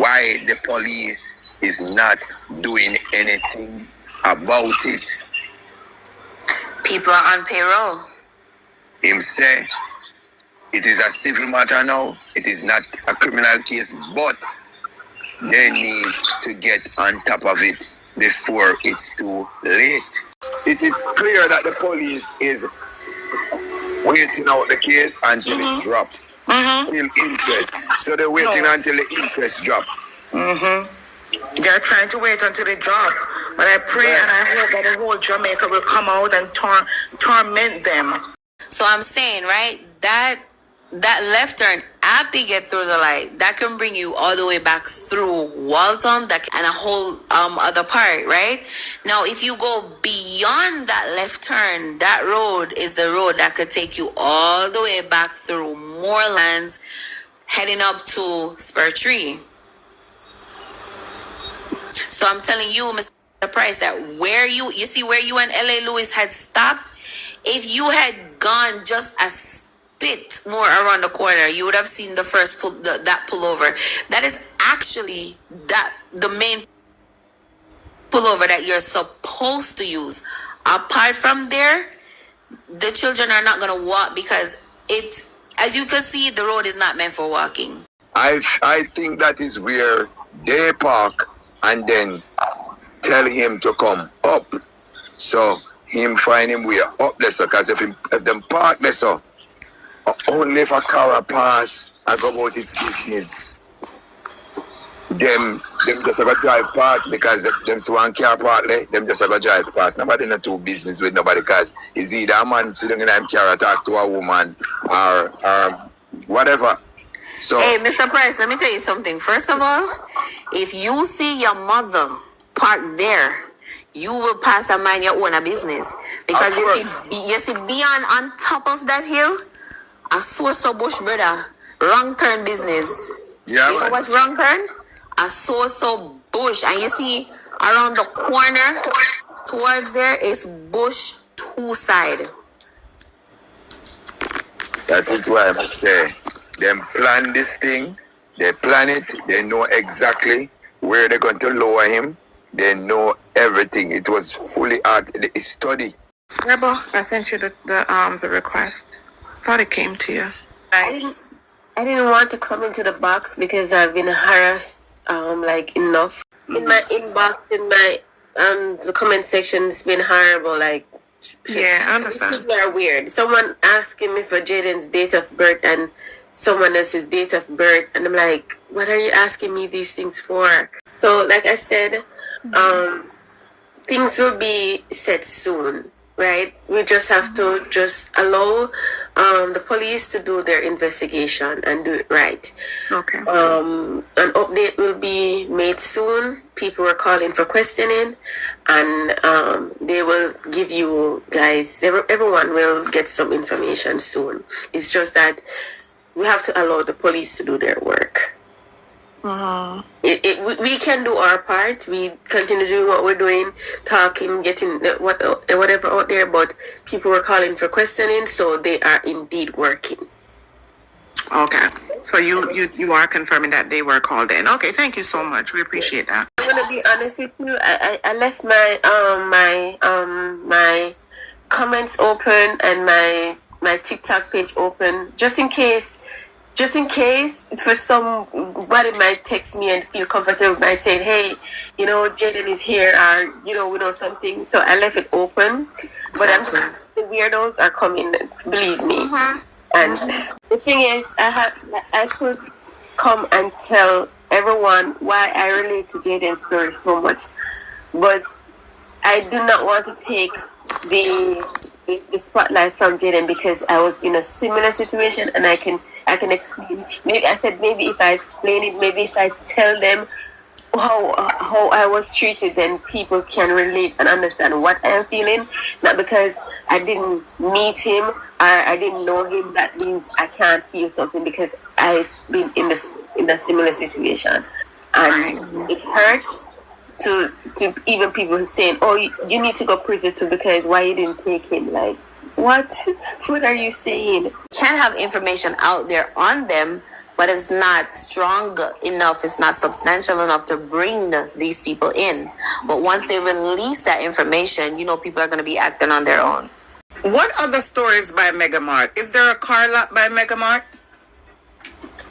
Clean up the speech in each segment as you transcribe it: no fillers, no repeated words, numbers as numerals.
why the police is not doing anything about it. People are on payroll. Him say it is a civil matter now. It is not a criminal case, but they need to get on top of it before it's too late. It is clear that the police is waiting out the case until it drop, till interest. So they're waiting until the interest drop. They're trying to wait until it drop. But I pray and I hope that the whole Jamaica will come out and torment them. So I'm saying, right, that left turn after you get through the light, that can bring you all the way back through Waltham and a whole other part, right? Now, if you go beyond that left turn, that road is the road that could take you all the way back through Moorlands, heading up to Spur Tree. So I'm telling you, Mr. Price, that where you see where you and L.A. Lewis had stopped, if you had gone just a bit more around the corner, you would have seen the first that pullover. That is actually the main pullover that you're supposed to use. Apart from there, the children are not going to walk because it's, as you can see, the road is not meant for walking. I think that is where they park and then tell him to come up. So him find him way up there, because if them park there, so only if a car pass and go about his business, them just have to drive past, because them see one car park there, them just have to drive past. Nobody not do business with nobody, because it's either a man sitting in a car talk to a woman or whatever. So, hey, Mr. Price, let me tell you something. First of all, if you see your mother parked there, you will pass and mind your own business. Because you see beyond on top of that hill, a so bush, brother, wrong turn business. Yeah, you know what's wrong turn? A so bush. And you see around the corner towards there is bush two side. That is why I must say, them plan this thing, they plan it, they know exactly where they're going to lower him, they know everything. It was fully study. Rebel, I sent you the request. Thought it came to you. I didn't want to come into the box because I've been harassed enough. In my inbox, in my the comment section, it's been horrible. Yeah, I understand. People are weird. Someone asking me for Jayden's date of birth and someone else's date of birth, and I'm like, what are you asking me these things for? So, like I said, things will be set soon, right? We just have to just allow the police to do their investigation and do it right. Okay. An update will be made soon. People are calling for questioning, and they will give you guys, everyone will get some information soon. It's just that we have to allow the police to do their work. We can do our part. We continue doing what we're doing, talking, getting whatever out there, but people were calling for questioning, so they are indeed working. Okay. So you are confirming that they were called in. Okay, thank you so much. We appreciate that. I'm gonna be honest with you. I left my my comments open and my TikTok page open just in case for somebody might text me and feel comfortable by saying, hey, Jayden is here, or we know something. So I left it open. But the weirdos are coming, believe me. And the thing is, I could come and tell everyone why I relate to Jayden's story so much, but I do not want to take the spotlight from Jayden, because I was in a similar situation, and I can explain. Maybe if I explain it, maybe if I tell them how I was treated, then people can relate and understand what I'm feeling. Not because I didn't meet him or I didn't know him, that means I can't feel something, because I've been in a similar situation, and it hurts to even people saying, oh, you need to go prison too, because why you didn't take him. What are you saying? Can't have information out there on them but it's not strong enough, it's not substantial enough to bring these people in. But once they release that information, you know, people are going to be acting on their own. What other stores by Megamart? Is there a car lot by Megamart?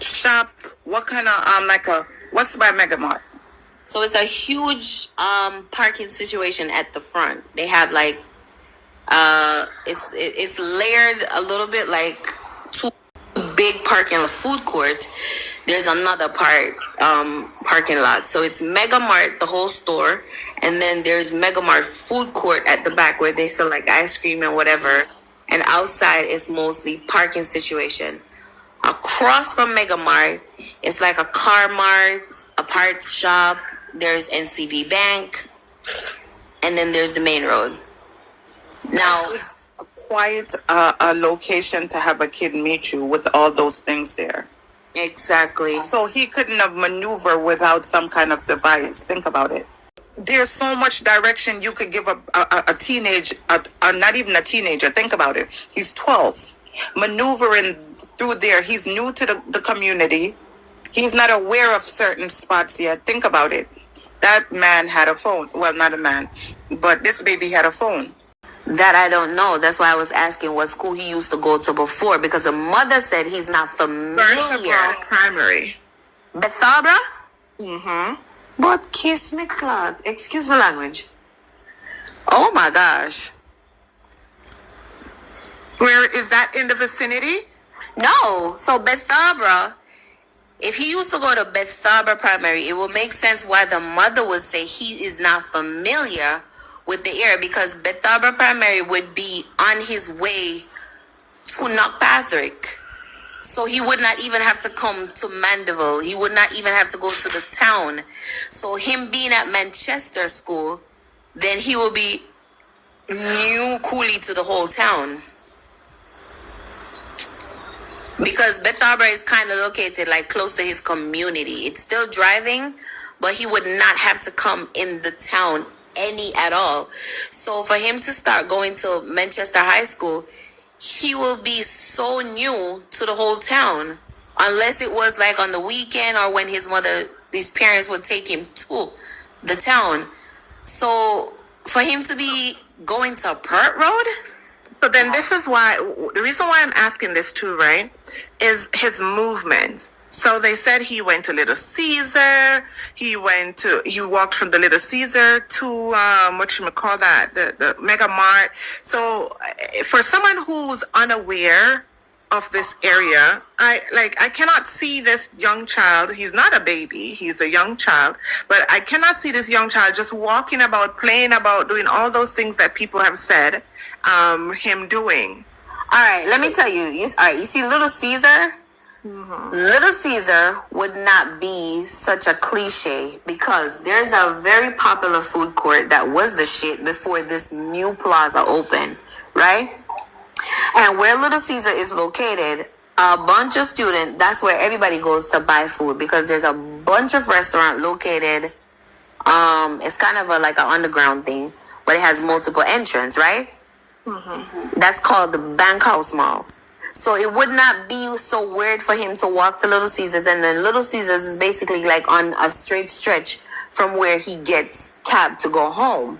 Shop? What kind of what's by Megamart? So it's a huge parking situation at the front. They have like it's layered a little bit, like two big parking food court. There's another parking lot. So it's Megamart, the whole store, and then there's Megamart food court at the back where they sell like ice cream and whatever. And outside is mostly parking situation. Across from Megamart, it's like a car mart, a parts shop. There's NCB Bank, and then there's the main road. Now, Quite a location to have a kid meet you with all those things there. exactly. So he couldn't have maneuvered without some kind of device. Think about it. There's so much direction you could give a teenage, not even a teenager. Think about it. He's 12. Maneuvering through there. He's new to the community. He's not aware of certain spots yet. Think about it. That man had a phone. Well, not a man, but this baby had a phone. That I don't know. That's why I was asking what school he used to go to before, because the mother said he's not familiar. Primary. Bethabra? Mm-hmm. But kiss me, Claude. Excuse my language. Oh my gosh. Where is that in the vicinity? No. So Bethabra, if he used to go to Bethabra Primary, it will make sense why the mother would say he is not familiar with the area, because Bethabra Primary would be on his way to Knockpatrick. So he would not even have to come to Mandeville. He would not even have to go to the town. So him being at Manchester School, then he will be new coolie to the whole town. Because Bethabra is kind of located like close to his community. It's still driving, but he would not have to come in the town any at all. So for him to start going to Manchester High School, he will be so new to the whole town, unless it was like on the weekend or when his parents would take him to the town. So for him to be going to Pert Road. So then this is why, the reason why I'm asking this too, right, is his movements. So they said he went to Little Caesar, he walked from the Little Caesar to, the Mega Mart. So for someone who's unaware of this area, I cannot see this young child. He's not a baby, he's a young child, but I cannot see this young child just walking about, playing about, doing all those things that people have said him doing. All right, let me tell you. You see Little Caesar? Mm-hmm. Little Caesar would not be such a cliche, because there's a very popular food court that was the shit before this new plaza opened, right? And where Little Caesar is located, a bunch of students, that's where everybody goes to buy food, because there's a bunch of restaurants located. It's kind of like an underground thing, but it has multiple entrances, right? Mm-hmm. That's called the Bank House Mall. So it would not be so weird for him to walk to Little Caesars, and then Little Caesars is basically like on a straight stretch from where he gets cab to go home.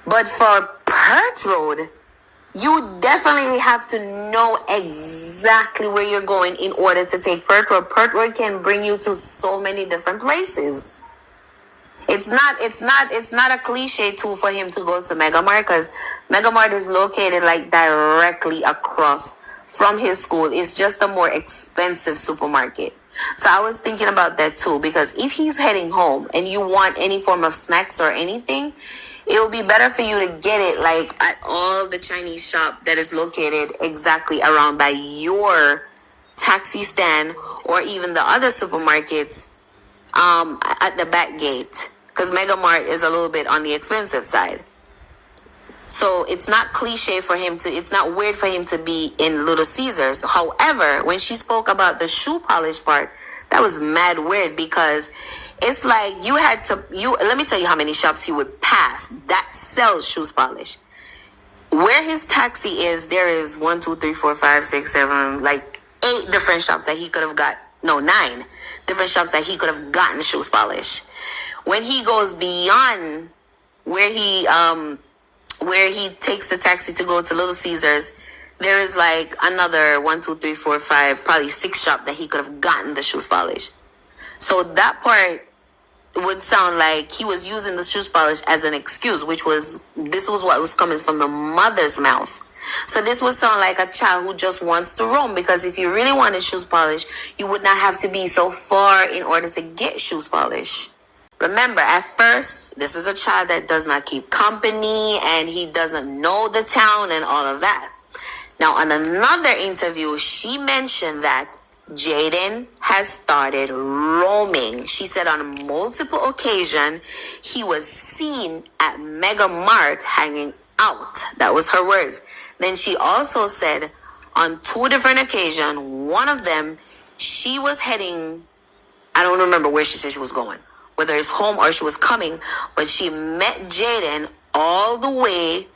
But for Pert Road, you definitely have to know exactly where you're going in order to take Pert Road. Pert Road can bring you to so many different places. It's not a cliche tool for him to go to Megamart, because Megamart is located like directly across from his school. It's just a more expensive supermarket. So I was thinking about that too, because if he's heading home and you want any form of snacks or anything, it will be better for you to get it like at all the Chinese shop that is located exactly around by your taxi stand, or even the other supermarkets at the back gate, because Megamart is a little bit on the expensive side. So it's not cliche for him to, it's not weird for him to be in Little Caesars. However, when she spoke about the shoe polish part, that was mad weird, because it's like let me tell you how many shops he would pass that sells shoes polish. Where his taxi is, there is 1, 2, 3, 4, 5, 6, 7, like 8 different shops that he could have got 9 different shops that he could have gotten shoes polish. When he goes beyond where he takes the taxi to go to Little Caesars, there is like another 1, 2, 3, 4, 5, probably 6 shop that he could have gotten the shoes polish. So that part would sound like he was using the shoes polish as an excuse, this was what was coming from the mother's mouth. So this would sound like a child who just wants to roam, because if you really wanted shoes polish, you would not have to be so far in order to get shoes polish. Remember, at first, this is a child that does not keep company and he doesn't know the town and all of that. Now, on another interview, she mentioned that Jayden has started roaming. She said on multiple occasions he was seen at Mega Mart hanging out. That was her words. Then she also said on 2 different occasions, one of them, she was heading, I don't remember where she said she was going, whether it's home or she was coming, but she met Jayden all the way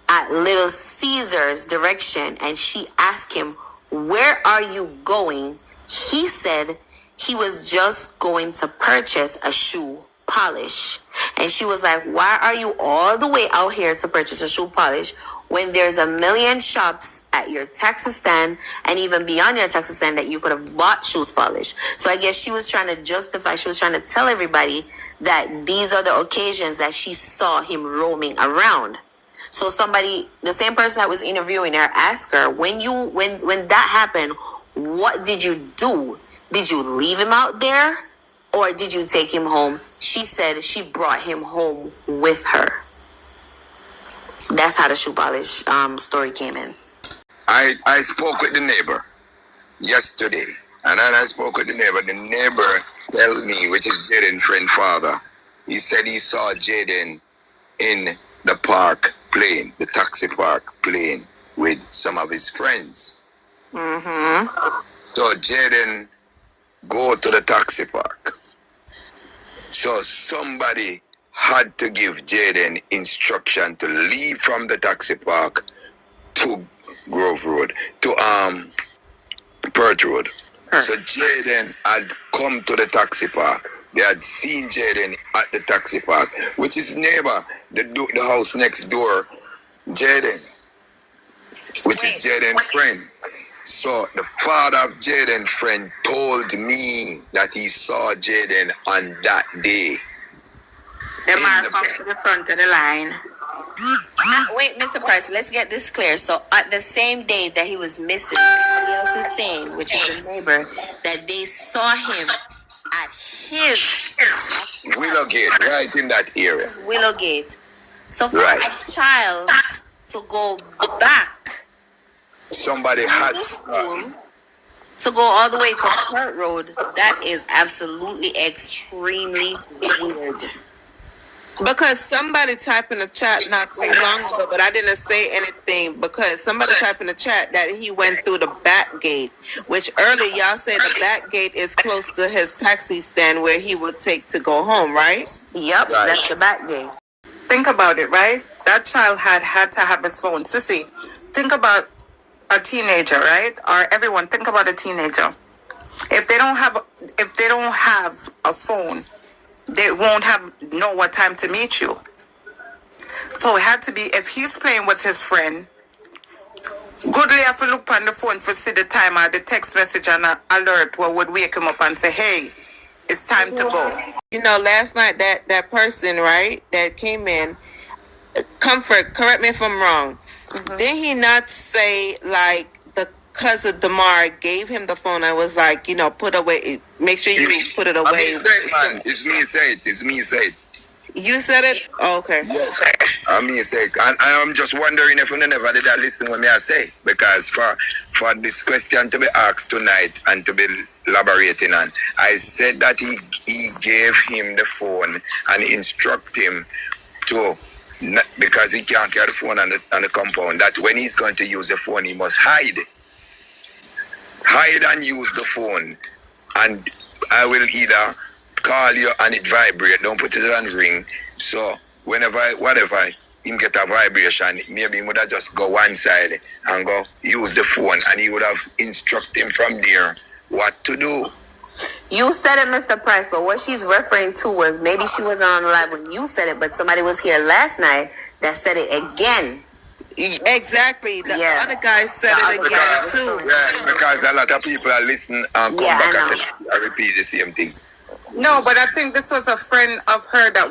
at Little Caesars direction, and she asked him, "Where are you going?" He said he was just going to purchase a shoe polish. And she was like, "Why are you all the way out here to purchase a shoe polish when there's a million shops at your taxi stand and even beyond your taxi stand that you could have bought shoes polish?" So I guess she was trying to justify, she was trying to tell everybody that these are the occasions that she saw him roaming around. So the same person that was interviewing her, asked her, when that happened, what did you do? Did you leave him out there or did you take him home? She said she brought him home with her. That's how the shoe polish story came in. I spoke with the neighbor yesterday, and then I spoke with the neighbor. The neighbor told me, which is Jayden's friend father, he said he saw Jayden in the park playing, the taxi park playing with some of his friends. Mm-hmm. So Jayden go to the taxi park. So somebody had to give Jayden instruction to leave from the taxi park to Grove Road, to Perth Road. So Jayden had come to the taxi park. They had seen Jayden at the taxi park, which is neighbor, the house next door, Jayden, which is Jayden's friend. So the father of Jayden's friend told me that he saw Jayden on that day. The man come to the front of the line. Wait, Mr. Price, let's get this clear. So at the same day that he was missing, somebody else is saying, which is the neighbor, that they saw him at his Willowgate, right in that area. Willowgate. So for Right. a child to go back Somebody to has school, to go all the way to Perth Road, that is absolutely extremely weird. Because somebody typed in the chat not too long ago, but I didn't say anything because somebody typed in the chat that he went through the back gate, which earlier y'all said the back gate is close to his taxi stand where he would take to go home, right? Yep, Right. that's the back gate. Think about it, right? That child had to have his phone. Sissy, think about a teenager, right? Or everyone, think about a teenager. If they don't have a phone, they won't know what time to meet you. So it had to be, if he's playing with his friend, goodly have to look on the phone for see the time or the text message and an alert what would wake him up and say, hey, it's time to go. You know, last night that person, right, that came in, Comfort, correct me if I'm wrong. Did he not say like the cousin Damar gave him the phone? I was like, you know, put away, make sure you put it away. It's me say it. It's me say it. You said it? Oh, okay. Yes. I mean say it. And I'm just wondering if you never did listen when I say, because for this question to be asked tonight and to be elaborating on, I said that he gave him the phone and instruct him to, because he can't carry the phone on the compound, that when he's going to use the phone, he must hide and use the phone. And I will either call you and it vibrate, don't put it on ring. So whatever him get a vibration, maybe he would have just go one side and go use the phone, and he would have instructed him from there what to do. You said it, Mr. Price, but what she's referring to was maybe she wasn't on the live when you said it, but somebody was here last night that said it again. Exactly. The Yeah. other guy said it again too. Yeah, because a lot of people are listening and come Yeah, back I and know. say, I repeat the same thing. No, but I think this was a friend of her that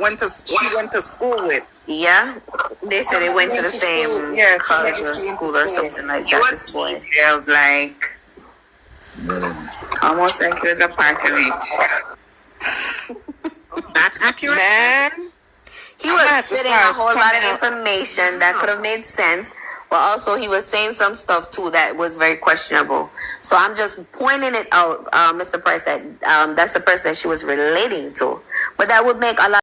she went to school with. Yeah, they said they went to the same college or school or something like that. This boy. Details like almost like he was a part of it. That accurate? Man, He was have to spitting a start whole lot of coming up. information that could have made sense, but also he was saying some stuff too that was very questionable. So I'm just pointing it out, Mr. Price, that that's the person that she was relating to. But that would make a lot